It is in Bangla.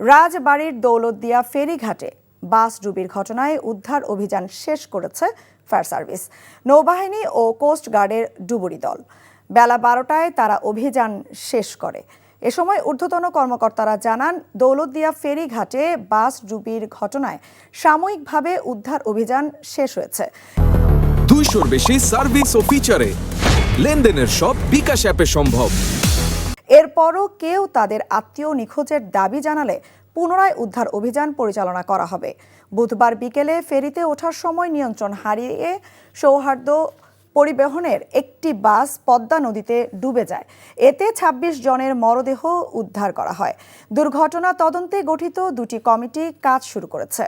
রাজবাড়ীর দৌলতদিয়া ফেরিঘাটে বাস ডুবির ঘটনায় উদ্ধার অভিযান শেষ করেছে ফায়ার সার্ভিস, নৌবাহিনী ও কোস্ট গার্ডের ডুবুরি দল। বেলা 12টায় তারা অভিযান শেষ করে। এ সময় ঊর্ধ্বতন কর্মকর্তারা জানান, দৌলতদিয়া ফেরিঘাটে বাস ডুবির ঘটনায় সাময়িকভাবে উদ্ধার অভিযান শেষ হয়েছে। 200-র বেশি সার্ভিস ও ফিচারে লেনদেনের সব বিকাশ অ্যাপে সম্ভব। এরপরও কেউ তাদের আত্মীয় নিখোঁজের দাবি জানালে পুনরায় উদ্ধার অভিযান পরিচালনা করা হবে। বুধবার বিকেলে ফেরিতে ওঠার সময় নিয়ন্ত্রণ হারিয়ে সৌহার্দ্য পরিবহনের একটি বাস পদ্মা নদীতে ডুবে যায়। এতে ২৬ জনের মরদেহ উদ্ধার করা হয়। দুর্ঘটনা তদন্তে গঠিত দুটি কমিটি কাজ শুরু করেছে।